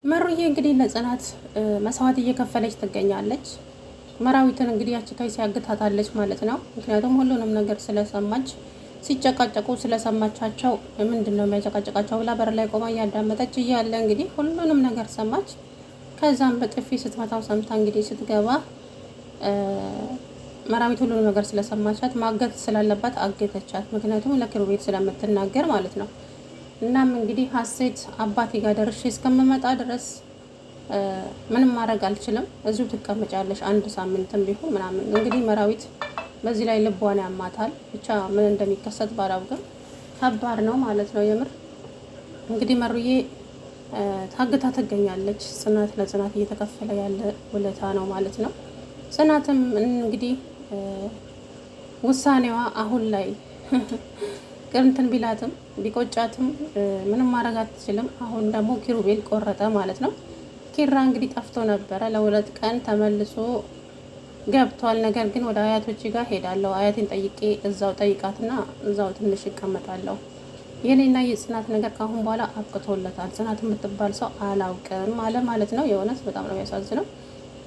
መሩዬ እንግዲህ ለጽናት መስዋዕት እየከፈለች ትገኛለች። መራዊትን እንግዲህ ያቺ ሲያግታታለች ማለት ነው። ምክንያቱም ሁሉንም ነገር ስለሰማች ሲጨቃጨቁ ስለሰማቻቸው ምንድን ነው የሚያጨቃጨቃቸው ብላ በር ላይ ቆማ እያዳመጠች እያለ እንግዲህ ሁሉንም ነገር ሰማች። ከዛም በጥፊ ስትመታው ሰምታ እንግዲህ ስትገባ መራዊት ሁሉንም ነገር ስለሰማቻት ማገት ስላለባት አገተቻት። ምክንያቱም ለኪሩቤል ስለምትናገር ማለት ነው። እናም እንግዲህ ሀሴት አባቴ ጋር ደርሼ እስከምመጣ ድረስ ምንም ማድረግ አልችልም፣ እዚሁ ትቀመጫለሽ አንድ ሳምንትም ቢሆን ምናምን። እንግዲህ መራዊት በዚህ ላይ ልቧን ያማታል። ብቻ ምን እንደሚከሰት ባላውቅም ከባድ ነው ማለት ነው የምር። እንግዲህ መሩዬ ታግታ ትገኛለች። ለጽናት እየተከፈለ ያለ ውለታ ነው ማለት ነው። ጽናትም እንግዲህ ውሳኔዋ አሁን ላይ ቅንትን ቢላትም ቢቆጫትም ምንም ማድረግ አትችልም። አሁን ደግሞ ኪሩቤል ቆረጠ ማለት ነው። ኪራ እንግዲህ ጠፍቶ ነበረ ለ2 ቀን ተመልሶ ገብቷል። ነገር ግን ወደ አያቶች ጋር ሄዳለሁ፣ አያቴን ጠይቄ እዛው ጠይቃትና እዛው ትንሽ ይቀመጣለሁ። የኔና የጽናት ነገር ካሁን በኋላ አብቅቶለታል። ጽናት የምትባል ሰው አላውቅም አለ ማለት ነው። የእውነት በጣም ነው የሚያሳዝነው።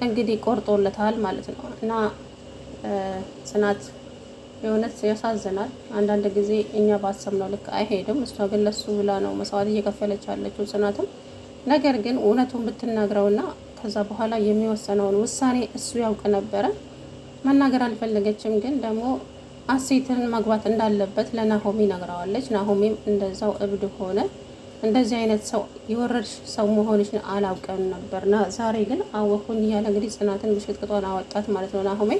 እንግዲህ ቆርጦለታል ማለት ነው። እና ጽናት የእውነት ያሳዝናል። አንዳንድ ጊዜ እኛ ባሰብነው ልክ አይሄድም። እሷ ግን ለሱ ብላ ነው መስዋዕት እየከፈለች ያለችው ጽናትም። ነገር ግን እውነቱን ብትናግረውና ከዛ በኋላ የሚወሰነውን ውሳኔ እሱ ያውቅ ነበረ። መናገር አልፈለገችም። ግን ደግሞ ሀሴትን ማግባት እንዳለበት ለናሆሚ ነግረዋለች። ናሆሚም እንደዛው እብድ ሆነ። እንደዚህ አይነት ሰው የወረድሽ ሰው መሆንሽን አላውቅም ነበርና ዛሬ ግን አወኩኝ እያለ እንግዲህ ጽናትን ብሽቅጥጧን አወጣት ማለት ነው ናሆሚ።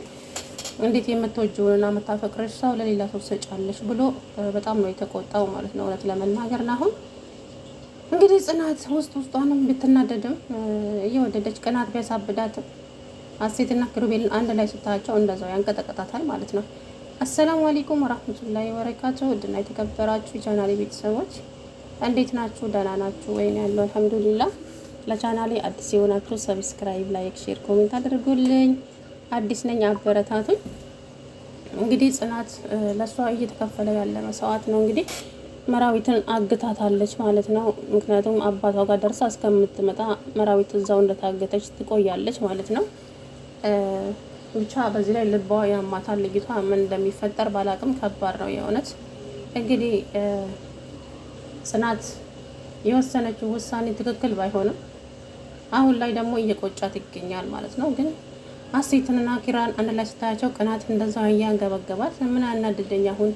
እንዴት የምትወጂውንና የምታፈቅረሽ ሰው ለሌላ ሰው ሰጫለሽ ብሎ በጣም ነው የተቆጣው ማለት ነው። እውነት ለመናገር አሁን እንግዲህ ጽናት ውስጧንም ብትናደድም እየወደደች ቅናት ቢያሳብዳትም ሀሴትና ኪሩቤልን አንድ ላይ ስታያቸው እንደዛው ያንቀጠቀጣታል ማለት ነው። አሰላሙ አለይኩም ወራህመቱላሂ ወበረካቱ። ውድና የተከበራችሁ የቻናሌ ቤተሰቦች እንዴት ናችሁ? ደህና ናችሁ ወይ? ያለው አልሐምዱሊላህ። ለቻናሌ አዲስ የሆናችሁ ሰብስክራይብ፣ ላይክ፣ ሼር፣ ኮሜንት አድርጉልኝ። አዲስ ነኝ አበረታቱኝ። እንግዲህ ጽናት ለሷ እየተከፈለ ያለ መስዋዕት ነው። እንግዲህ መራዊትን አግታታለች ማለት ነው። ምክንያቱም አባቷ ጋር ደርሳ እስከምትመጣ መራዊት እዛው እንደታገተች ትቆያለች ማለት ነው። ብቻ በዚህ ላይ ልቧ ያማታል። ልጅቷ ምን እንደሚፈጠር ባላቅም ከባድ ነው የእውነት። እንግዲህ ጽናት የወሰነችው ውሳኔ ትክክል ባይሆንም አሁን ላይ ደግሞ እየቆጫት ይገኛል ማለት ነው። ግን ሀሴትንና ኪራን አንድ ላይ ስታያቸው ቅናት እንደዛው እያንገበገባት ምን አናድደኝ አሁን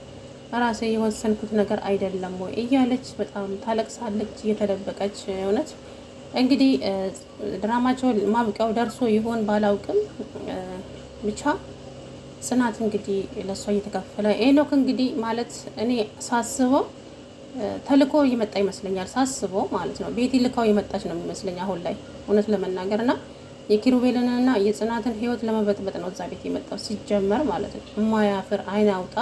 ራሴ የወሰንኩት ነገር አይደለም ወይ እያለች በጣም ታለቅሳለች እየተደበቀች። እውነት እንግዲህ ድራማቸው ማብቂያው ደርሶ ይሆን ባላውቅም ብቻ ጽናት እንግዲህ ለሷ እየተከፈለ ኤኖክ እንግዲህ ማለት እኔ ሳስበው ተልኮ እየመጣ ይመስለኛል ሳስበው ማለት ነው። ቤቲ ልካው የመጣች ነው የሚመስለኝ አሁን ላይ እውነት ለመናገርና የኪሩቤልንና የጽናትን ህይወት ለመበጥበጥ ነው እዛ ቤት የመጣው ሲጀመር ማለት ነው። የማያፍር አይን አውጣ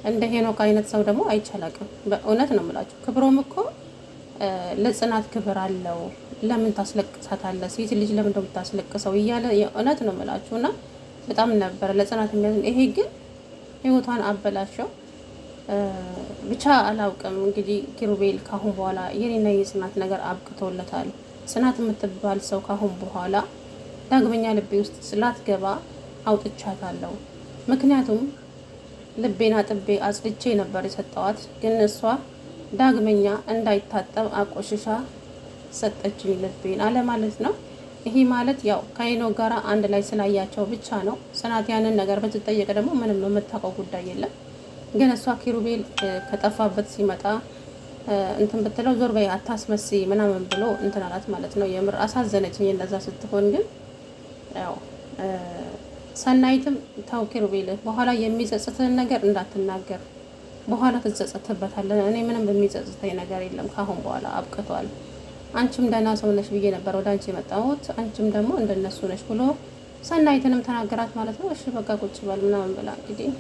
እንደ ሄኖክ አይነት ሰው ደግሞ አይቻላቅም። በእውነት ነው የምላችሁ። ክብሮም እኮ ለጽናት ክብር አለው። ለምን ታስለቅሳታለህ? ሴት ልጅ ለምን እንደምታስለቅሰው እያለ የእውነት ነው የምላችሁና በጣም ነበር ለጽናት የሚያዝን። ይሄ ግን ህይወቷን አበላሸው። ብቻ አላውቅም። እንግዲህ ኪሩቤል ካሁን በኋላ የኔና የጽናት ነገር አብቅቶለታል። ጽናት የምትባል ሰው ካሁን በኋላ ዳግመኛ ልቤ ውስጥ ስላትገባ አውጥቻታለሁ። ምክንያቱም ልቤና ጥቤ አጽድቼ ነበር የሰጠዋት። ግን እሷ ዳግመኛ እንዳይታጠብ አቆሽሻ ሰጠችኝ ልቤን አለ ማለት ነው። ይሄ ማለት ያው ከሄኖክ ጋር አንድ ላይ ስላያቸው ብቻ ነው። ጽናት ያንን ነገር ብትጠየቅ ደግሞ ምንም የምታውቀው ጉዳይ የለም። ግን እሷ ኪሩቤል ከጠፋበት ሲመጣ እንትን ብትለው ዞር በይ አታስመስይ ምናምን ብሎ እንትን አላት ማለት ነው። የምር አሳዘነችኝ እንደዛ ስትሆን። ግን ያው ሰናይትም ተው ኪሩቤል በኋላ የሚጸጽትን ነገር እንዳትናገር፣ በኋላ ትጸጸትበታለህ። እኔ ምንም በሚጸጽተኝ ነገር የለም ካሁን በኋላ አብቅቷል። አንቺም ደህና ሰው ነሽ ብዬ ነበር ወደ አንቺ የመጣሁት፣ አንቺም ደግሞ እንደነሱ ነሽ ብሎ ሰናይትንም ተናገራት ማለት ነው። እሺ በቃ ቁጭ በል ምናምን ብላ እንግዲህ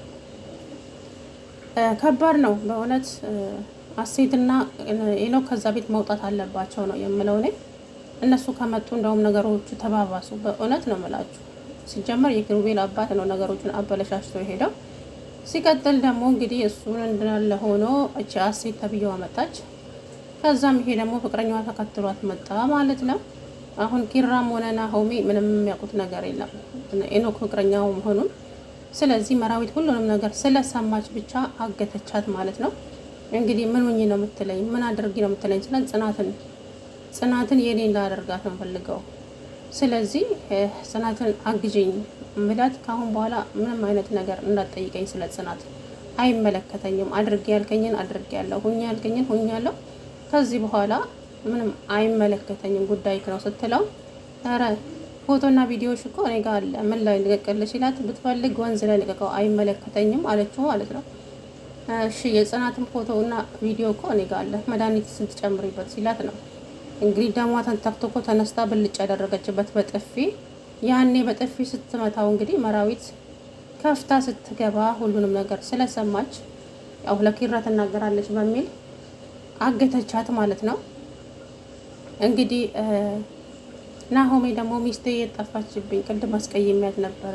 ከባድ ነው በእውነት። ሀሴትና ኤኖክ ከዛ ቤት መውጣት አለባቸው ነው የምለው እኔ። እነሱ ከመጡ እንደውም ነገሮቹ ተባባሱ። በእውነት ነው የምላችሁ። ሲጀመር የኪሩቤል አባት ነው ነገሮችን አበለሻሽቶ የሄደው። ሲቀጥል ደግሞ እንግዲህ እሱን እንዳለ ሆኖ ሀሴት ተብዬዋ መጣች። ከዛም ይሄ ደግሞ ፍቅረኛዋ ተከትሏት መጣ ማለት ነው። አሁን ኪራም ሆነ ናሆሜ ምንም የሚያውቁት ነገር የለም ኤኖክ ፍቅረኛው መሆኑን። ስለዚህ መራዊት ሁሉንም ነገር ስለሰማች ብቻ አገተቻት ማለት ነው። እንግዲህ ምን ሆኜ ነው የምትለኝ? ምን አድርጊ ነው የምትለኝ? ጽናትን የኔ እንዳደርጋት ነው ፈልገው። ስለዚህ ጽናትን አግዥኝ ምላት ካሁን በኋላ ምንም አይነት ነገር እንዳትጠይቀኝ ስለ ጽናት አይመለከተኝም። አድርጌ ያልከኝን አድርጌያለሁ፣ ሁኛ ያልከኝን ሁኛለሁ። ከዚህ በኋላ ምንም አይመለከተኝም ጉዳይ ነው ስትለው፣ ኧረ ፎቶና ቪዲዮሽ እኮ እኔ ጋር አለ፣ ምን ላይ ልቀቅልሽ ይላት። ብትፈልግ ወንዝ ላይ ልቀቀው፣ አይመለከተኝም አለችው ማለት ነው። እሺ የጽናትን ፎቶና ቪዲዮ እኮ እኔ ጋር አለ፣ መድኃኒት ስትጨምሪበት ሲላት ነው እንግዲህ ደሟ ተንተክትኮ ተነስታ ብልጭ ያደረገችበት በጥፊ። ያኔ በጥፊ ስትመታው እንግዲህ መራዊት ከፍታ ስትገባ ሁሉንም ነገር ስለሰማች ያው ለኪራ ትናገራለች በሚል አገተቻት ማለት ነው። እንግዲህ ናሆሜ ደግሞ ሚስቴ የጠፋችብኝ ቅድም አስቀይሜያት ነበረ፣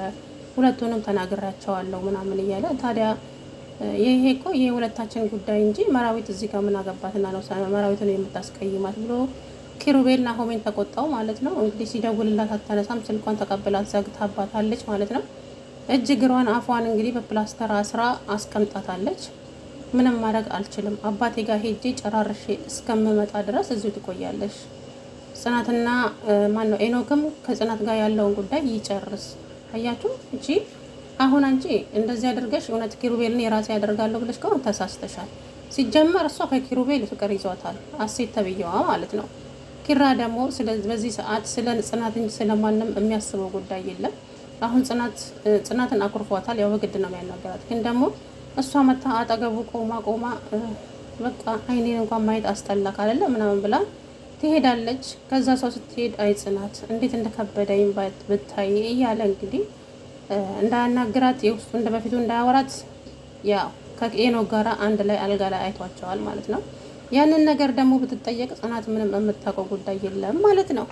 ሁለቱንም ተናግራቸዋለሁ ምናምን እያለ ታዲያ ይሄ እኮ የሁለታችን ጉዳይ እንጂ መራዊት እዚህ ጋር ምን አገባትና ነው መራዊትን የምታስቀይማት ብሎ ኪሩቤል ናሆሜን ተቆጣው ማለት ነው። እንግዲህ ሲደውልላት አታነሳም፣ ስልኳን ተቀብላት ዘግታባታለች ማለት ነው። እጅ እግሯን አፏን እንግዲህ በፕላስተር አስራ አስቀምጣታለች። ምንም ማድረግ አልችልም፣ አባቴ ጋር ሄጄ ጨራርሼ እስከምመጣ ድረስ እዚሁ ትቆያለሽ። ጽናትና ማን ነው ኤኖክም ከጽናት ጋር ያለውን ጉዳይ ይጨርስ። አያችሁ እቺ አሁን አንቺ እንደዚህ አድርገሽ እውነት ኪሩቤልን የራሴ ያደርጋለሁ ብለሽ ከሆነ ተሳስተሻል። ሲጀመር እሷ ከኪሩቤል ፍቅር ይዟታል፣ አሴት ተብዬዋ ማለት ነው። ኪራ ደግሞ በዚህ ሰዓት ስለ ጽናት እንጂ ስለማንም የሚያስበው ጉዳይ የለም። አሁን ጽናትን አኩርፏታል። ያው በግድ ነው የሚያናገራት። ግን ደግሞ እሷ መታ አጠገቡ ቆማ በቃ አይኔን እንኳን ማየት አስጠላ ካለለ ምናምን ብላ ትሄዳለች። ከዛ ሰው ስትሄድ አይ ጽናት እንዴት እንደከበደኝ ብታይ እያለ እንግዲህ እንዳያናግራት የውስጡ እንደ በፊቱ እንዳያወራት ያው ከኤኖክ ጋራ አንድ ላይ አልጋ ላይ አይቷቸዋል ማለት ነው። ያንን ነገር ደግሞ ብትጠየቅ ጽናት ምንም የምታውቀው ጉዳይ የለም ማለት ነው።